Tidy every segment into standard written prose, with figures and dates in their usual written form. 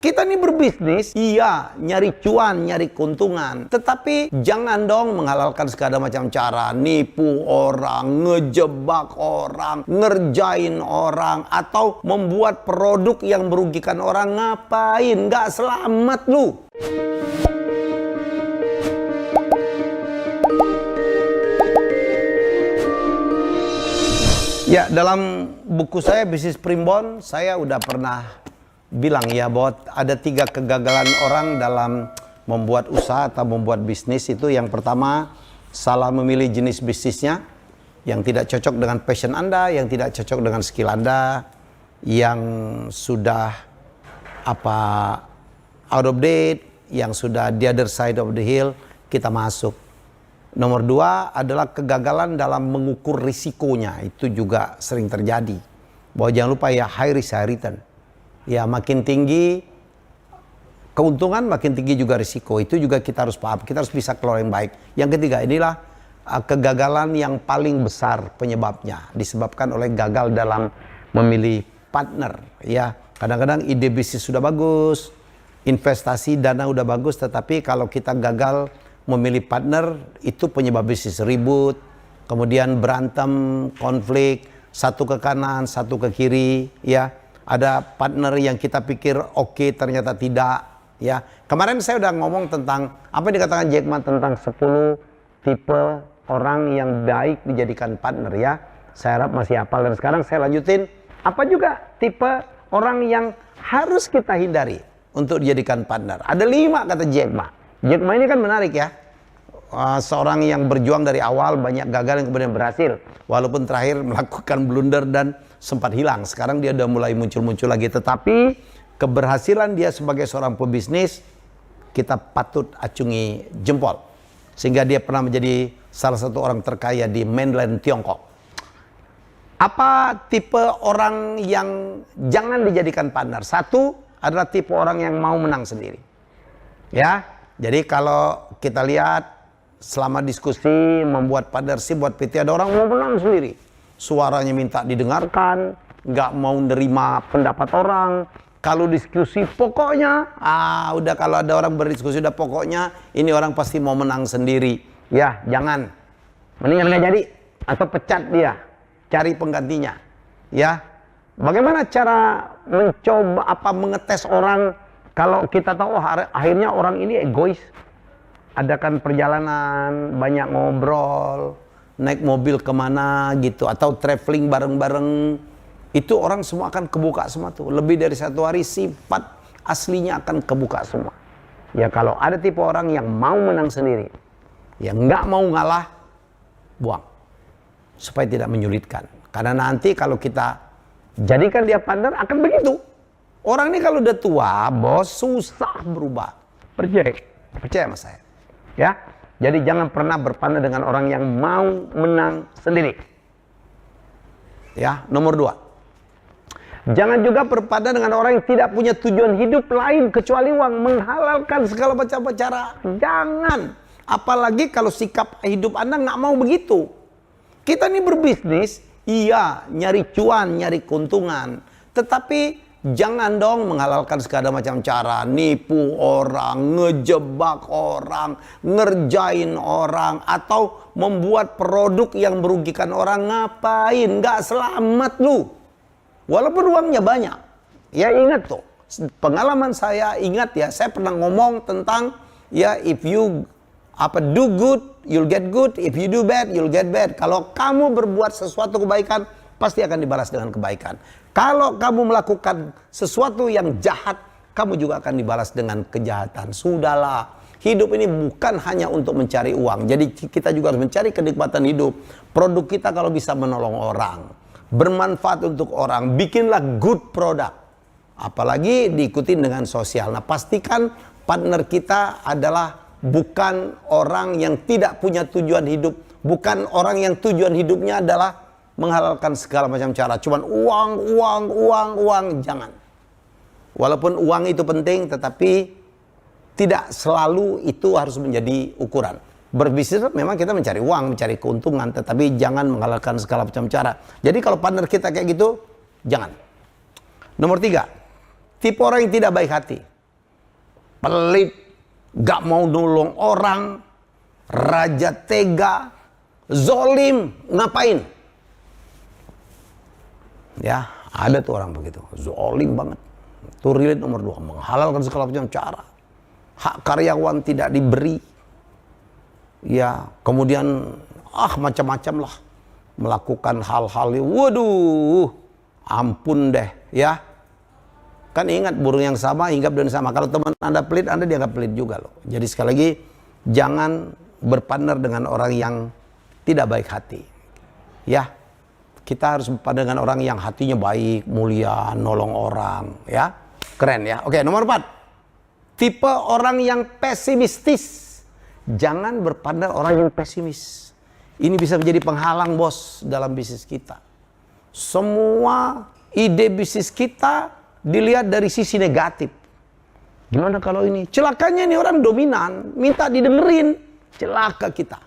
Kita ini berbisnis, iya, nyari cuan, nyari keuntungan. Tetapi jangan dong menghalalkan segala macam cara. Nipu orang, ngejebak orang, ngerjain orang, atau membuat produk yang merugikan orang. Ngapain? Nggak selamat lu. Ya, dalam buku saya, Bisnis Primbon, saya udah pernah bilang ya bahwa ada 3 kegagalan orang dalam membuat usaha atau membuat bisnis. Itu yang pertama, salah memilih jenis bisnisnya yang tidak cocok dengan passion Anda, yang tidak cocok dengan skill Anda, yang sudah out of date, yang sudah the other side of the hill, kita masuk. Nomor 2 adalah kegagalan dalam mengukur risikonya. Itu juga sering terjadi. Bahwa jangan lupa ya, high risk, high return. Ya, makin tinggi keuntungan, makin tinggi juga risiko. Itu juga kita harus paham. Kita harus bisa keluar yang baik. Yang ketiga, inilah kegagalan yang paling besar penyebabnya. Disebabkan oleh gagal dalam memilih partner. Ya, kadang-kadang ide bisnis sudah bagus, investasi dana udah bagus, tetapi kalau kita gagal memilih partner, itu penyebab bisnis ribut, kemudian berantem, konflik, satu ke kanan, satu ke kiri, ya. Ada partner yang kita pikir oke, ternyata tidak, ya. Kemarin saya udah ngomong tentang apa yang dikatakan Jack Ma tentang 10 tipe orang yang baik dijadikan partner, ya. Saya harap masih hafal, dan sekarang saya lanjutin apa juga tipe orang yang harus kita hindari untuk dijadikan partner. Ada 5 kata Jack Ma. Jack Ma ini kan menarik ya. Seorang yang berjuang dari awal, banyak gagal yang kemudian berhasil. Walaupun terakhir melakukan blunder dan sempat hilang. Sekarang dia udah mulai muncul-muncul lagi. Tetapi keberhasilan dia sebagai seorang pebisnis, kita patut acungi jempol. Sehingga dia pernah menjadi salah satu orang terkaya di mainland Tiongkok. Apa tipe orang yang jangan dijadikan partner? 1 adalah tipe orang yang mau menang sendiri. Ya, jadi kalau kita lihat selama diskusi membuat partnership buat PT, ada orang mau menang sendiri. Suaranya minta didengarkan, nggak mau nerima pendapat orang. Kalau diskusi pokoknya, udah kalau ada orang berdiskusi udah pokoknya ini orang pasti mau menang sendiri. Ya, jangan. Mendingan nggak jadi atau pecat dia, cari penggantinya. Ya, bagaimana cara mencoba mengetes orang kalau kita tahu akhirnya orang ini egois? Adakan perjalanan, banyak ngobrol, naik mobil kemana gitu, atau traveling bareng-bareng, itu orang semua akan kebuka semua tuh. Lebih dari 1 hari sifat aslinya akan kebuka semua. Ya, kalau ada tipe orang yang mau menang sendiri, yang nggak mau ngalah, buang. Supaya tidak menyulitkan. Karena nanti kalau kita jadikan dia partner akan begitu. Orang ini kalau udah tua, bos, susah berubah. Percaya sama saya. Ya, jadi jangan pernah berpartner dengan orang yang mau menang sendiri. Ya, nomor 2. Jangan juga berpartner dengan orang yang tidak punya tujuan hidup lain kecuali uang, menghalalkan segala macam cara. Jangan. Apalagi kalau sikap hidup Anda nggak mau begitu. Kita ini berbisnis, iya, nyari cuan, nyari keuntungan. Tetapi jangan dong menghalalkan segala macam cara. Nipu orang, ngejebak orang, ngerjain orang, atau membuat produk yang merugikan orang. Ngapain? Nggak selamat lu. Walaupun uangnya banyak. Ya, ingat tuh. Pengalaman saya, ingat ya, saya pernah ngomong tentang ya, if you do good, you'll get good. If you do bad, you'll get bad. Kalau kamu berbuat sesuatu kebaikan, pasti akan dibalas dengan kebaikan. Kalau kamu melakukan sesuatu yang jahat, kamu juga akan dibalas dengan kejahatan. Sudahlah, hidup ini bukan hanya untuk mencari uang. Jadi kita juga harus mencari kenikmatan hidup. Produk kita kalau bisa menolong orang, bermanfaat untuk orang, bikinlah good product. Apalagi diikuti dengan sosial. Nah, pastikan partner kita adalah bukan orang yang tidak punya tujuan hidup. Bukan orang yang tujuan hidupnya adalah menghalalkan segala macam cara. Cuman uang, jangan. Walaupun uang itu penting, tetapi tidak selalu itu harus menjadi ukuran. Berbisnis memang kita mencari uang, mencari keuntungan, tetapi jangan menghalalkan segala macam cara. Jadi kalau partner kita kayak gitu, jangan. Nomor 3, tipe orang yang tidak baik hati. pelit, gak mau nolong orang, raja tega, zolim, ngapain? Ya, ada tuh orang begitu, zolim banget. Itu relate nomor 2, menghalalkan segala macam cara. Hak karyawan tidak diberi. Ya, kemudian macam-macam lah. Melakukan hal-hal, waduh, ampun deh, ya. Kan ingat, burung yang sama hinggap dan sama. Kalau teman Anda pelit, Anda dianggap pelit juga loh. Jadi sekali lagi, jangan berpartner dengan orang yang tidak baik hati. Ya, kita harus berpartner dengan orang yang hatinya baik, mulia, nolong orang, ya. Keren ya. Oke, nomor 4. Tipe orang yang pesimistis. Jangan berpartner orang yang pesimis. Ini bisa menjadi penghalang, bos, dalam bisnis kita. Semua ide bisnis kita dilihat dari sisi negatif. Gimana kalau ini? Celakanya nih orang dominan, minta didengerin, celaka kita.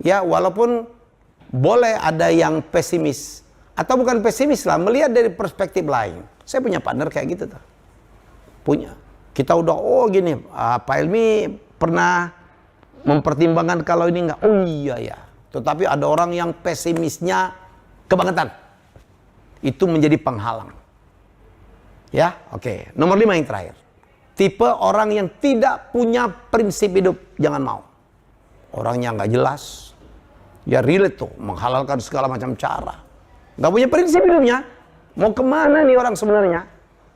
Ya, walaupun boleh ada yang pesimis. Atau bukan pesimis lah, melihat dari perspektif lain. Saya punya partner kayak gitu tuh. Punya. Kita udah, gini, Pak Helmi pernah mempertimbangkan kalau ini enggak. Oh iya ya. Tetapi ada orang yang pesimisnya kebangetan. Itu menjadi penghalang. Ya, oke. Nomor 5 yang terakhir. Tipe orang yang tidak punya prinsip hidup, jangan mau. Orangnya nggak jelas. Ya relate tuh, menghalalkan segala macam cara. Nggak punya prinsip hidupnya. Mau kemana nih orang sebenarnya?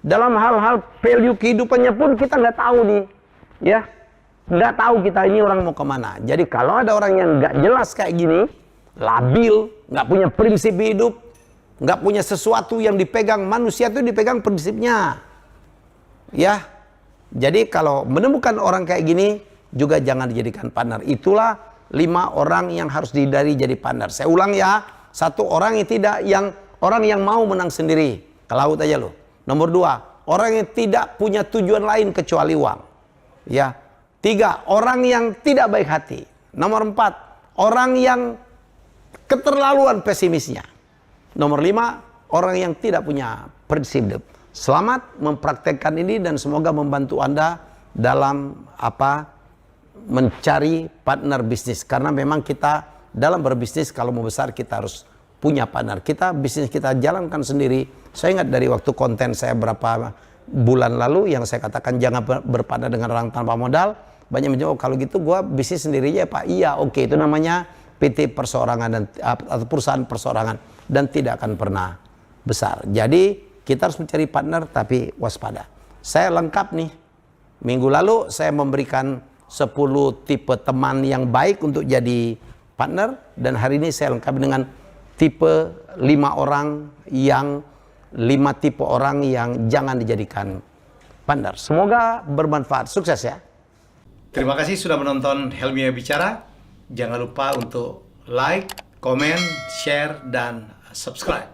Dalam hal-hal value kehidupannya pun kita nggak tahu nih. Ya, nggak tahu kita ini orang mau kemana. Jadi kalau ada orang yang nggak jelas kayak gini, labil, nggak punya prinsip hidup, nggak punya sesuatu yang dipegang, manusia itu dipegang prinsipnya. Ya, jadi kalau menemukan orang kayak gini, juga jangan dijadikan partner. Itulah 5 orang yang harus dihindari jadi partner. Saya ulang ya, 1 orang yang orang yang mau menang sendiri, ke laut aja loh. Nomor 2, orang yang tidak punya tujuan lain kecuali uang. Ya. 3, orang yang tidak baik hati. Nomor 4, orang yang keterlaluan pesimisnya. Nomor 5, orang yang tidak punya prinsip hidup. Selamat mempraktekkan ini dan semoga membantu Anda dalam mencari partner bisnis. Karena memang kita dalam berbisnis kalau mau besar kita harus punya partner. Bisnis kita jalankan sendiri. Saya ingat dari waktu konten saya berapa bulan lalu yang saya katakan jangan berpartner dengan orang tanpa modal. Banyak menjawab, kalau gitu gua bisnis sendiri aja Pak. Iya, oke, itu namanya PT perseorangan atau perusahaan perseorangan dan tidak akan pernah besar. Jadi kita harus mencari partner tapi waspada. Saya lengkap nih. Minggu lalu saya memberikan 10 tipe teman yang baik untuk jadi partner dan hari ini saya lengkapi dengan tipe 5 tipe orang yang jangan dijadikan partner. Semoga bermanfaat. Sukses ya. Terima kasih sudah menonton Helmi Bicara. Jangan lupa untuk like, komen, share, dan subscribe.